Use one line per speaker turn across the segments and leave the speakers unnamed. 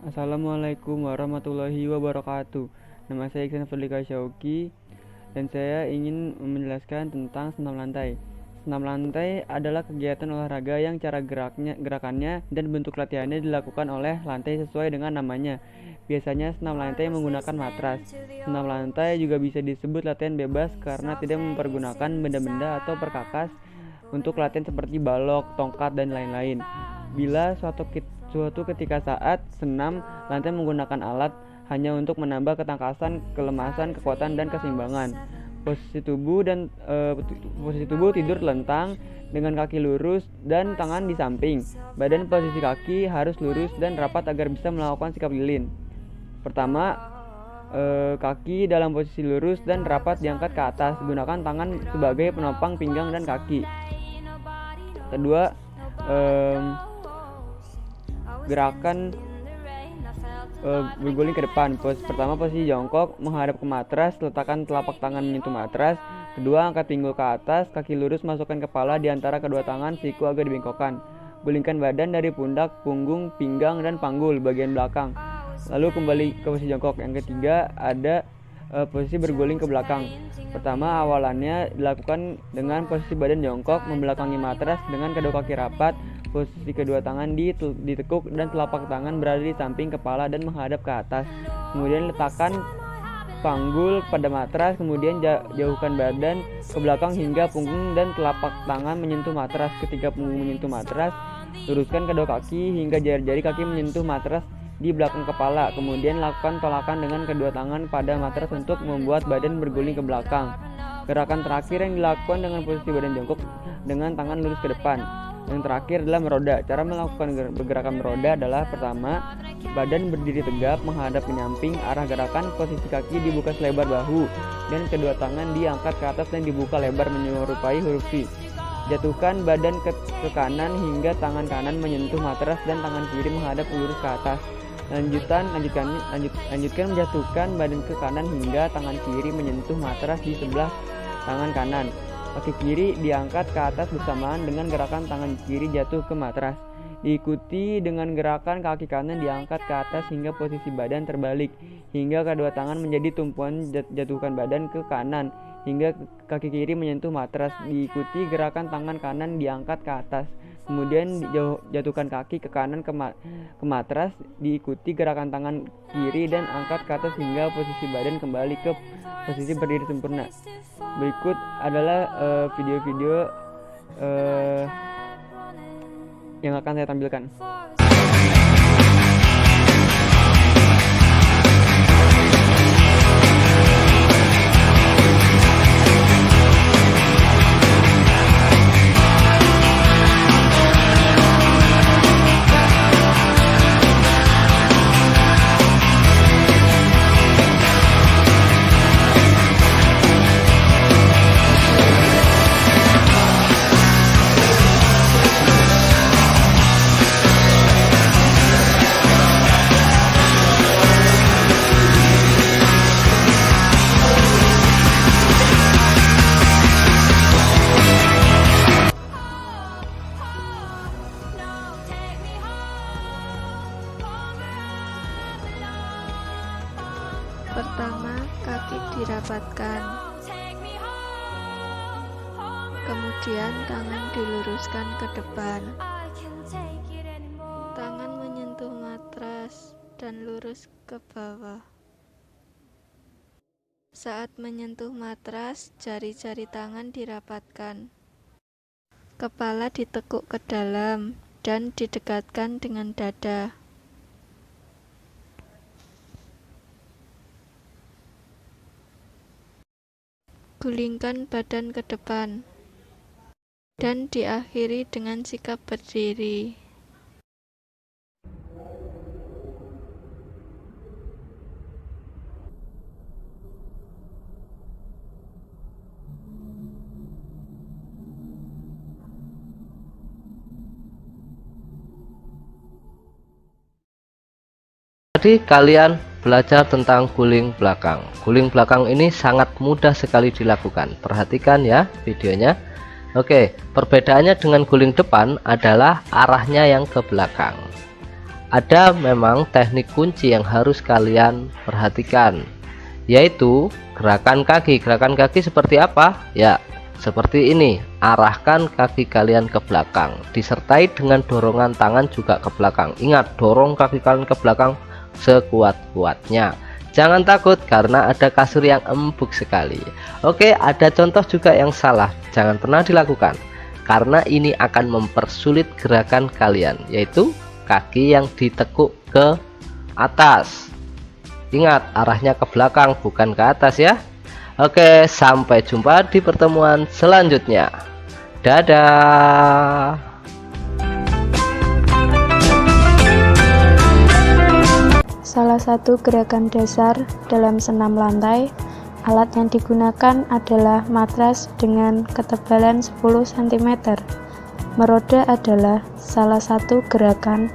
Assalamualaikum warahmatullahi wabarakatuh. Nama saya Iksan Fadlika Syauki dan saya ingin menjelaskan tentang senam lantai. Senam lantai adalah kegiatan olahraga yang cara gerakannya dan bentuk latihannya dilakukan oleh lantai sesuai dengan namanya. Biasanya senam lantai menggunakan matras. Senam lantai juga bisa disebut latihan bebas karena tidak mempergunakan benda-benda atau perkakas untuk latihan seperti balok, tongkat, dan lain-lain. Bila suatu ketika saat senam lantai menggunakan alat hanya untuk menambah ketangkasan, kelemasan, kekuatan, dan keseimbangan. Posisi tubuh tidur telentang dengan kaki lurus dan tangan di samping. Badan posisi kaki harus lurus dan rapat agar bisa melakukan sikap lilin. Pertama, kaki dalam posisi lurus dan rapat diangkat ke atas. Gunakan tangan sebagai penopang pinggang dan kaki. Kedua, gerakan berguling ke depan. Pertama, posisi jongkok menghadap ke matras, letakkan telapak tangan menyentuh matras. Kedua, angkat pinggul ke atas, kaki lurus, masukkan kepala di antara kedua tangan, siku agak dibengkokkan. Gulingkan badan dari pundak, punggung, pinggang, dan panggul bagian belakang. Lalu kembali ke posisi jongkok. Yang ketiga, ada posisi berguling ke belakang. Pertama, awalannya dilakukan dengan posisi badan jongkok, membelakangi matras dengan kedua kaki rapat. Posisi kedua tangan ditekuk dan telapak tangan berada di samping kepala dan menghadap ke atas. Kemudian letakkan panggul pada matras, kemudian jauhkan badan ke belakang hingga punggung dan telapak tangan menyentuh matras. Ketika punggung menyentuh matras, luruskan kedua kaki hingga jari-jari kaki menyentuh matras di belakang kepala. Kemudian lakukan tolakan dengan kedua tangan pada matras untuk membuat badan berguling ke belakang. Gerakan terakhir yang dilakukan dengan posisi badan jongkok dengan tangan lurus ke depan. Yang terakhir adalah meroda. Cara melakukan gerakan meroda adalah: pertama, badan berdiri tegap menghadap menyamping. Arah gerakan posisi kaki dibuka selebar bahu dan kedua tangan diangkat ke atas dan dibuka lebar menyerupai huruf V. Jatuhkan badan ke kanan hingga tangan kanan menyentuh matras dan tangan kiri menghadap lurus ke atas. Lanjutkan menjatuhkan badan ke kanan hingga tangan kiri menyentuh matras di sebelah tangan kanan. Kaki kiri diangkat ke atas bersamaan dengan gerakan tangan kiri jatuh ke matras. Diikuti dengan gerakan kaki kanan diangkat ke atas hingga posisi badan terbalik, hingga kedua tangan menjadi tumpuan. Jatuhkan badan ke kanan hingga kaki kiri menyentuh matras. Diikuti gerakan tangan kanan diangkat ke atas, kemudian jatuhkan kaki ke kanan ke matras. Diikuti gerakan tangan kiri dan angkat ke atas hingga posisi badan kembali ke posisi berdiri sempurna. Berikut adalah video-video yang akan saya tampilkan.
Pertama, kaki dirapatkan. Kemudian tangan diluruskan ke depan. Tangan menyentuh matras dan lurus ke bawah. Saat menyentuh matras, jari-jari tangan dirapatkan. Kepala ditekuk ke dalam dan didekatkan dengan dada. Gulingkan badan ke depan dan diakhiri dengan sikap berdiri.
Tadi kalian belajar tentang guling belakang. Guling belakang ini sangat mudah sekali dilakukan. Perhatikan ya videonya. Oke, perbedaannya dengan guling depan adalah arahnya yang ke belakang. ada memang teknik kunci yang harus kalian perhatikan, yaitu gerakan kaki. Gerakan kaki seperti apa? Ya, seperti ini. Arahkan kaki kalian ke belakang, disertai dengan dorongan tangan juga ke belakang. Ingat, dorong kaki kalian ke belakang sekuat-kuatnya. Jangan takut karena ada kasur yang empuk sekali. Oke, ada contoh juga yang salah, jangan pernah dilakukan karena ini akan mempersulit gerakan kalian, yaitu kaki yang ditekuk ke atas. Ingat, arahnya ke belakang bukan ke atas ya. Oke, sampai jumpa di pertemuan selanjutnya. Dadah.
Salah satu gerakan dasar dalam senam lantai, alat yang digunakan adalah matras dengan ketebalan 10 cm. Meroda adalah salah satu gerakan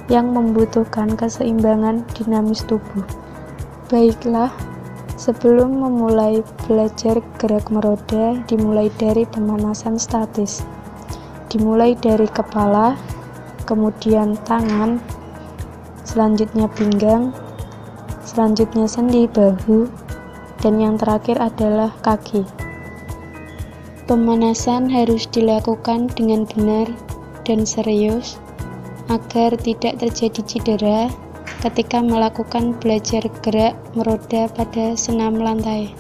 yang membutuhkan keseimbangan dinamis tubuh. Baiklah, sebelum memulai belajar gerak meroda, dimulai dari pemanasan statis. Dimulai dari kepala, kemudian tangan, selanjutnya pinggang, selanjutnya sendi bahu, dan yang terakhir adalah kaki. Pemanasan harus dilakukan dengan benar dan serius agar tidak terjadi cedera ketika melakukan belajar gerak meroda pada senam lantai.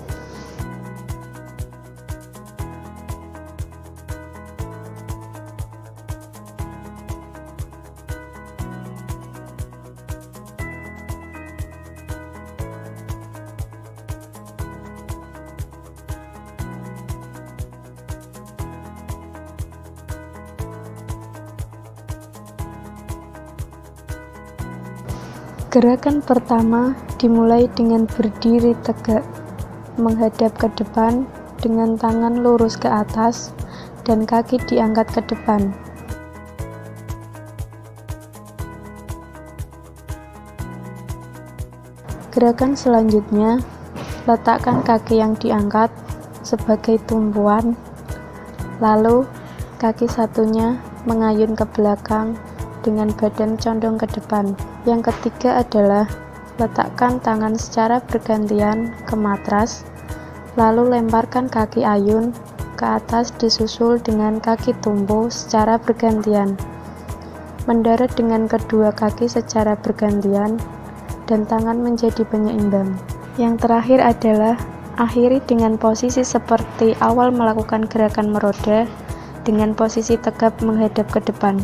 Gerakan pertama dimulai dengan berdiri tegak, menghadap ke depan dengan tangan lurus ke atas dan kaki diangkat ke depan. Gerakan selanjutnya, letakkan kaki yang diangkat sebagai tumpuan, lalu kaki satunya mengayun ke belakang dengan badan condong ke depan. Yang ketiga adalah letakkan tangan secara bergantian ke matras, lalu lemparkan kaki ayun ke atas disusul dengan kaki tumpu secara bergantian. Mendarat dengan kedua kaki secara bergantian dan tangan menjadi penyeimbang. Yang terakhir adalah akhiri dengan posisi seperti awal melakukan gerakan meroda dengan posisi tegap menghadap ke depan.